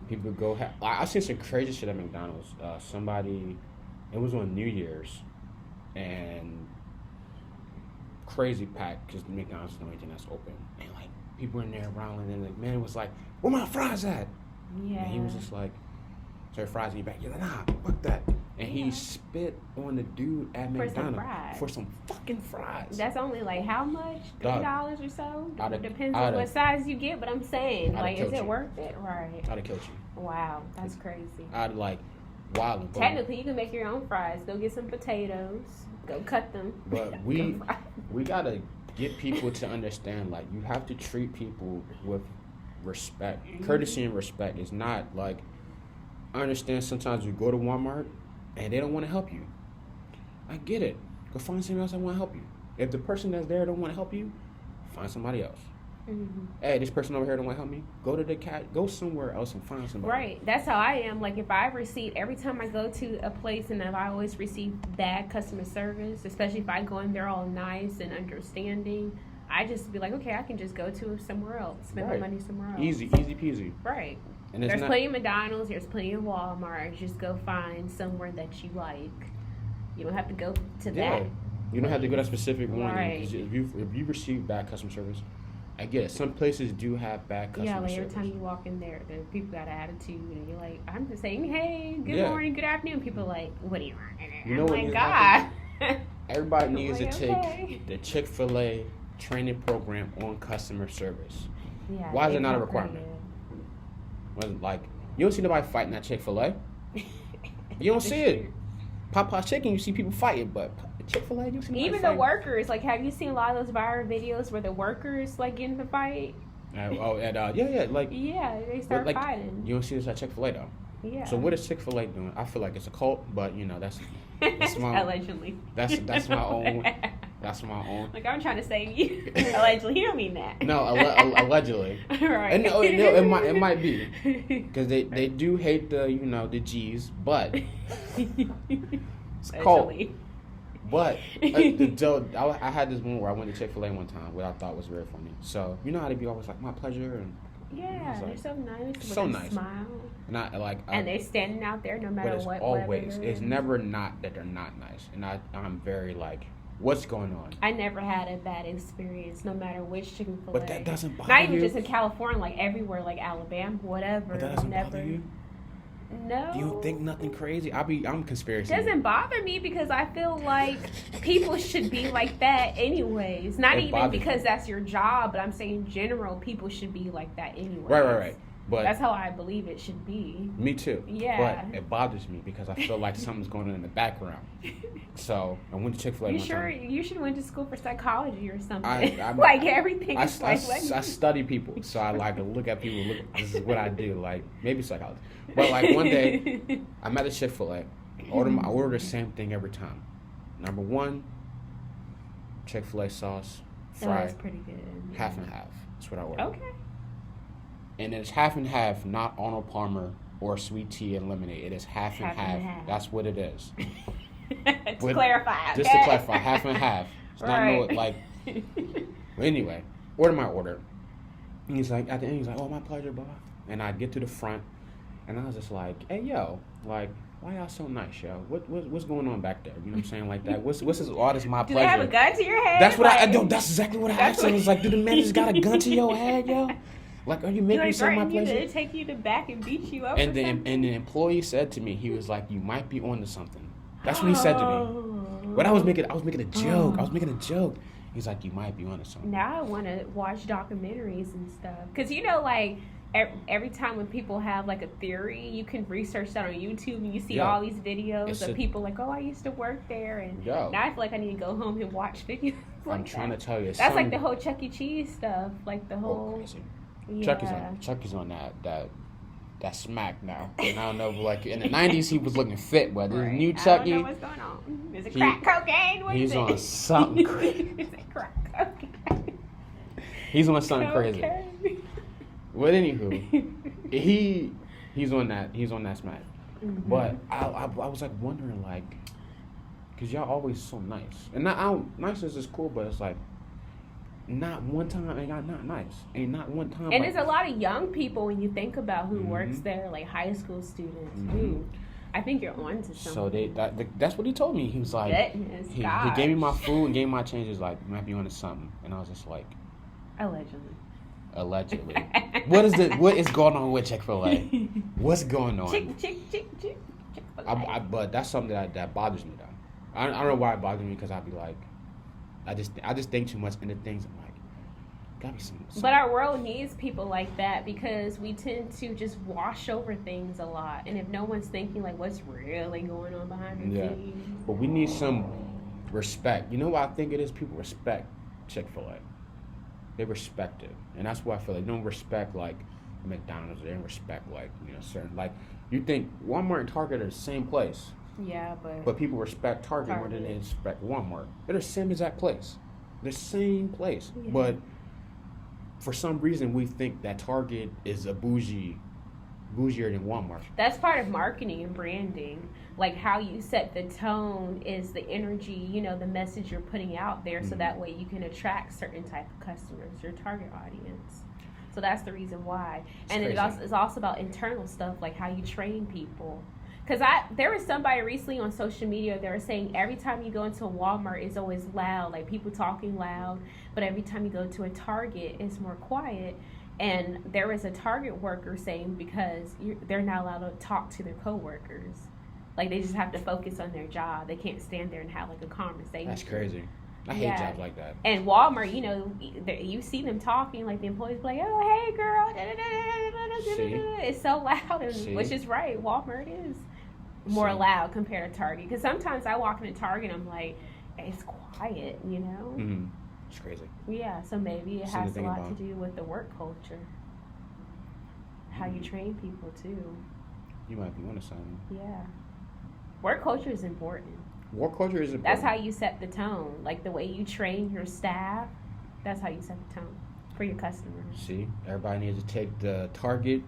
People go. I seen some crazy shit at McDonald's. Somebody, it was on New Year's, and crazy packed because McDonald's is the only thing that's open. And like people in there around, and the man was like, "Where my fries at?" Yeah. And he was just like, "Sorry, fries in your back." You're like, "Nah, fuck that." And he spit on the dude at McDonald's for some fucking fries. That's only like how much? $3 or so? Depends on what size you get, but I'm saying, like, is it worth it? Right. I'd have killed you. Wow, that's crazy. I'd like, wow. Technically, you can make your own fries. Go get some potatoes. Go cut them. But we gotta get people to understand, like, you have to treat people with respect. Courtesy and respect is not like, I understand sometimes you go to Walmart and they don't want to help you. I get it. Go find somebody else that want to help you. If the person that's there don't want to help you, find somebody else. Hey, this person over here don't want to help me. Go somewhere else and find somebody. Right. That's how I am. Like if I receive, every time I go to a place and if I always receive bad customer service, especially if I go in there all nice and understanding, I just be like, okay, I can just go to somewhere else, spend my money somewhere else. Easy peasy. Right. And there's plenty of McDonald's, there's plenty of Walmart. Just go find somewhere that you like. You don't have to go to that. You don't have to go to that specific one. Right. If you receive bad customer service, I get it. Some places do have bad customer service. Every time you walk in there, the people got an attitude, and you're like, I'm just saying, hey, good morning, good afternoon. People are like, what do you want? You know what? God. Everybody needs to take the Chick-fil-A training program on customer service. Yeah. Why is it not a requirement? Like, you don't see nobody fighting at Chick-fil-A. You don't see it. Popeye's chicken, you see people fighting, but Chick-fil-A, you see even the workers. Like, have you seen a lot of those viral videos where the workers like get in the fight? They start fighting. You don't see this at Chick-fil-A though. Yeah. So what is Chick-fil-A doing? I feel like it's a cult, but that's my allegedly. That's my own. That's my own. Like, I'm trying to save you. Allegedly, you don't mean that. No, allegedly. Right. And it might be because they do hate the G's, but it's cult. But I had this one where I went to Chick-fil-A one time, what I thought was very funny. So you know how they be always like, my pleasure, and yeah, they're so nice. So with nice. A smile. And they're standing out there no matter what. Always, it's never not that they're not nice, and I'm very like, what's going on? I never had a bad experience, no matter which Chick-fil-A. But that doesn't bother Not even you? just in California, like everywhere, like Alabama, whatever. But that doesn't bother you? No. Do you think nothing crazy? I'm conspiracy. It doesn't bother me because I feel like people should be like that anyways. Not even because that's your job, but I'm saying in general, people should be like that anyways. Right. But that's how I believe it should be. Me too. Yeah. But it bothers me because I feel like something's going on in the background. So I went to Chick-fil-A. You should went to school for psychology or something. I like everything. I study people, so I like to look at people. This is what I do. Like maybe psychology. But like one day, I'm at a Chick-fil-A. I order the same thing every time. Number one, Chick-fil-A sauce, fried. That's pretty good. Half and half. That's what I ordered. Okay. And it's half and half, not Arnold Palmer or sweet tea and lemonade. It is half and half. That's what it is. To clarify. Just to clarify, half and half. It's right. not like. But anyway, order my order. And he's like, at the end, he's like, "Oh, my pleasure, boss." And I get to the front, and I was just like, "Hey, yo, like, why y'all so nice, yo? What's going on back there? You know what I'm saying? Like that. What's this? All this my pleasure? Do they have a gun to your head? That's what I do. That's exactly what I asked him. I was like, "Do the man just got a gun to your head, yo? Like, are you making me say my pleasure?" They take you to back and beat you up. And the employee said to me, he was like, "You might be onto something." That's what he said to me. But I was making a joke. I was making a joke. He's like, "You might be onto something." Now I want to watch documentaries and stuff. Because, you know, like, every time when people have, like, a theory, you can research that on YouTube and you see all these videos of people like, "Oh, I used to work there." And now I feel like I need to go home and watch videos like I'm trying to tell you. That's like the whole Chuck E. Cheese stuff. Like, the whole... Crazy. Yeah. Chuck is on that smack now. And I don't know, like in the 90s he was looking fit, but this new Chucky. I don't know what's going on. Is it crack cocaine? What is it? He's on something crazy. Is it crack cocaine? He's on something crazy. Well, anywho, he's on that smack. Mm-hmm. But I was like wondering, like, cause y'all always so nice, and niceness is cool, but it's like. Not one time ain't not nice. Ain't not one time. And there's a lot of young people when you think about who works there, like high school students. Mm-hmm. I think you're on to something. So that's what he told me. He was like, he gave me my food and gave me my change. He's like, you might be on to something. And I was just like, Allegedly. What is going on with Chick-fil-A? What's going on? Chick-fil-A. But that's something that bothers me though. I don't know why it bothers me because I'd be like, I just think too much into things. I'm like, gotta be some. But our world needs people like that because we tend to just wash over things a lot. And if no one's thinking like what's really going on behind the scenes. But we need some respect. You know what I think it is? People respect Chick-fil-A. They respect it. And that's why I feel like they don't respect like McDonald's. They don't respect like, you know, certain like you think Walmart and Target are the same place. Yeah, but people respect Target more than they respect Walmart. They're the same exact place. The same place. Yeah. But for some reason we think that Target is a bougier than Walmart. That's part of marketing and branding. Like how you set the tone is the energy, you know, the message you're putting out there so that way you can attract certain type of customers, your target audience. So that's the reason why. And it's also about internal stuff like how you train people. Because there was somebody recently on social media, they were saying every time you go into a Walmart, it's always loud, like people talking loud. But every time you go to a Target, it's more quiet. And there was a Target worker saying because they're not allowed to talk to their coworkers. Like they just have to focus on their job. They can't stand there and have like a conversation. That's crazy. I hate jobs like that. And Walmart, you know, you see them talking, like the employees be like, "Oh, hey, girl." It's so loud, which is right. Walmart is more loud compared to Target. Because sometimes I walk into Target and I'm like, it's quiet, you know? Mm-hmm. It's crazy. Yeah, so maybe it has a lot to do with the work culture. How you train people, too. You might be onto something. Yeah. Work culture is important. Work culture is important. That's how you set the tone. Like the way you train your staff, that's how you set the tone for your customers. See, everybody needs to take the Target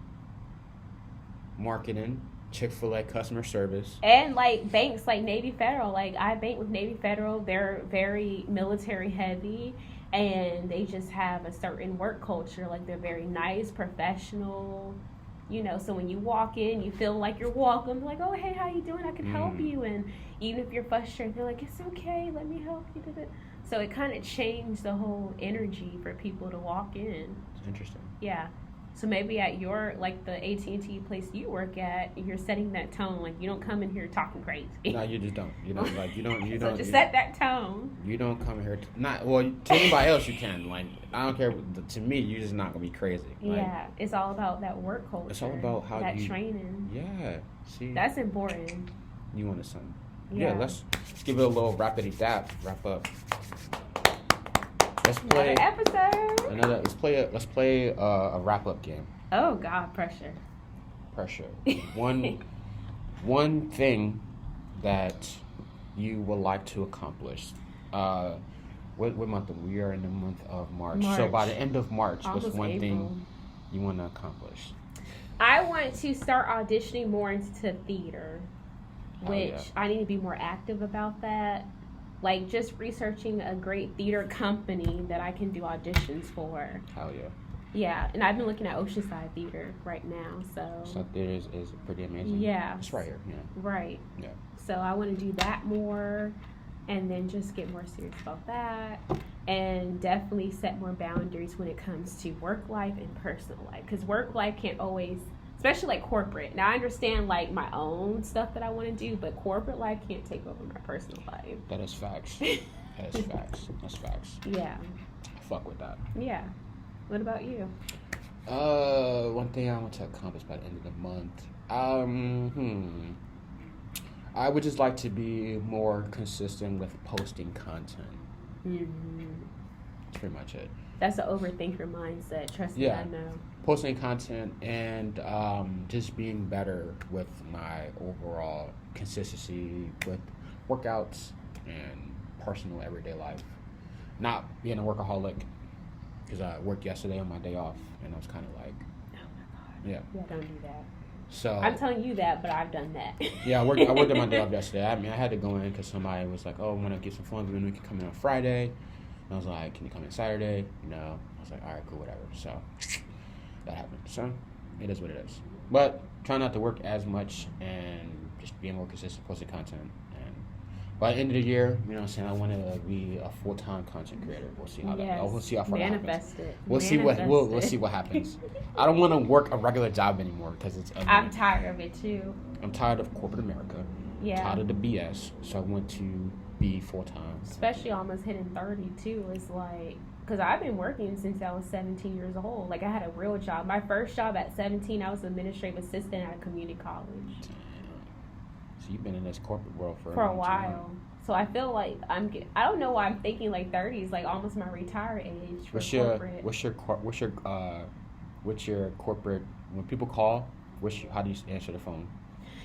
marketing Chick-fil-A customer service. And like banks like Navy Federal, like I bank with Navy Federal, they're very military heavy and they just have a certain work culture. Like they're very nice, professional, so when you walk in, you feel like you're welcome. Like, oh, hey, how you doing? I can help you. And even if you're frustrated, they're like, it's okay, let me help you. So it kind of changed the whole energy for people to walk in. It's interesting. Yeah. So maybe at your, like the AT&T place you work at, you're setting that tone. Like you don't come in here talking crazy. No, you just don't. You don't. So just set that tone. You don't come here to anybody else you can. Like I don't care. To me, you're just not gonna be crazy. Like, yeah, it's all about that work culture. It's all about how that training. Yeah, see, that's important. You wanted something. Yeah, let's give it a little rapidy dap. Wrap up. Let's play another episode. Let's play a wrap up game. Oh God, pressure. One thing that you would like to accomplish. What month? We are in the month of March. So by the end of March, what's one thing you want to accomplish? I want to start auditioning more into theater, which I need to be more active about that. Like just researching a great theater company that I can do auditions for. Hell yeah. Yeah, and I've been looking at Oceanside Theater right now, so. Oceanside Theater is pretty amazing. Yeah. It's right here, yeah. Right. Yeah. So I want to do that more, and then just get more serious about that, and definitely set more boundaries when it comes to work life and personal life, because work life can't always, especially like corporate. Now I understand like my own stuff that I want to do, but corporate life can't take over my personal life. That is facts. That's facts. Yeah. I fuck with that. Yeah. What about you? One thing I want to accomplish by the end of the month. I would just like to be more consistent with posting content. Mm-hmm. That's pretty much it. That's an overthinker mindset. Trust me, I know. Posting content and just being better with my overall consistency with workouts and personal everyday life. Not being a workaholic, because I worked yesterday on my day off, and I was kind of like, oh my God. Yeah, don't do that. So I'm telling you that, but I've done that. Yeah, I worked on my day off yesterday. I mean, I had to go in because somebody was like, oh, I want to get some fun, but then we can come in on Friday. And I was like, can you come in Saturday? I was like, all right, cool, whatever. So that happened. So it is what it is. But try not to work as much and just being more consistent, posting content. And by the end of the year, I want to be a full-time content creator. We'll see how we'll see how far that happens. Manifest it. We'll see what happens. I don't want to work a regular job anymore because it's ugly. I'm tired of it too. I'm tired of corporate America. Yeah. Tired of the BS. So I want to be full-time. Especially almost hitting 30 too. It's like, because I've been working since I was 17 years old. Like I had a real job. My first job at 17, I was an administrative assistant at a community college. So you've been in this corporate world for a while. So I feel like I don't know why I'm thinking like 30 is like almost my retire age for corporate. What's your corporate, when people call, how do you answer the phone?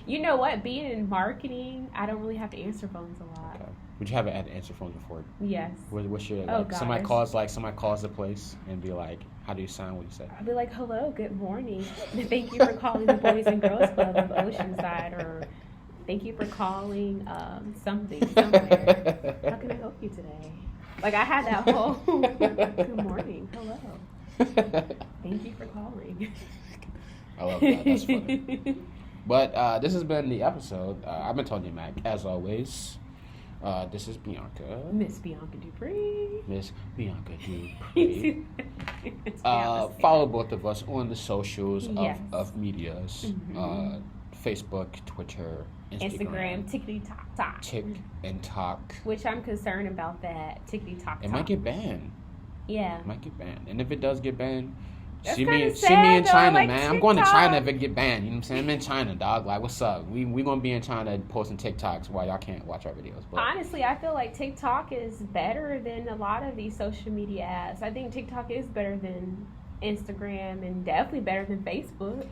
You know what? Being in marketing, I don't really have to answer phones a lot. Okay. Would you have had to answer phones before? Yes. What's your somebody calls the place and be like, how do you sound? What do you say? I'd be like, hello, good morning. Thank you for calling the Boys and Girls Club of Oceanside, or thank you for calling somewhere. How can I help you today? Like I had that whole good morning, hello. Thank you for calling. I love that. That's funny. But this has been the episode. I've been Tony Mack, as always. This is Bianca. Miss Bianca Dupree. Miss Bianca Dupree. Follow both of us on the socials of medias. Mm-hmm. Facebook, Twitter, Instagram, TikTok. Tick and Talk. Which I'm concerned about that TikTok. It might get banned. Yeah. It might get banned. And if it does get banned, see me in China, man. TikTok. I'm going to China if it get banned. You know what I'm saying? I'm in China, dog. Like, what's up? We gonna be in China posting TikToks while y'all can't watch our videos. But honestly, I feel like TikTok is better than a lot of these social media apps. I think TikTok is better than Instagram and definitely better than Facebook.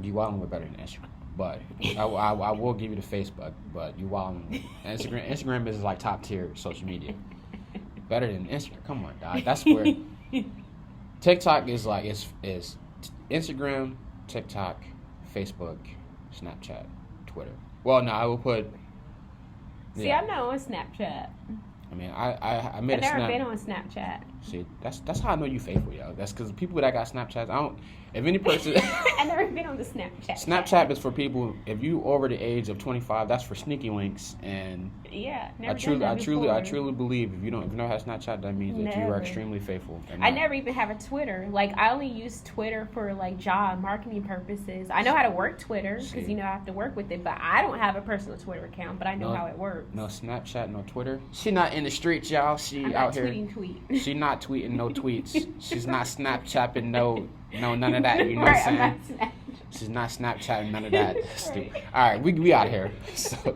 You wildin' with better than Instagram. But I will give you the Facebook. But you wildin'. Instagram is like top tier social media. Better than Instagram. Come on, dog. That's where TikTok is like is Instagram, TikTok, Facebook, Snapchat, Twitter. Well, no, I will put. See, I'm not on Snapchat. I mean, I made I've a never been on Snapchat. See, that's how I know you faithful, yo. That's because people that got Snapchats, I don't. If any person, I've never been on the Snapchat. Snapchat is for people. If you over the age of 25, that's for sneaky links. And yeah, I truly believe if you never have Snapchat, that means that you are extremely faithful. I never even have a Twitter. Like I only use Twitter for like job marketing purposes. I know how to work Twitter because I have to work with it, but I don't have a personal Twitter account. But I know how it works. No Snapchat, no Twitter. She not in the streets, y'all. She out here. Tweets. She not tweeting no tweets. She's not Snapchatting no none of that. You know what I'm saying? She's not Snapchatting none of that. Right. All right, we out here. So.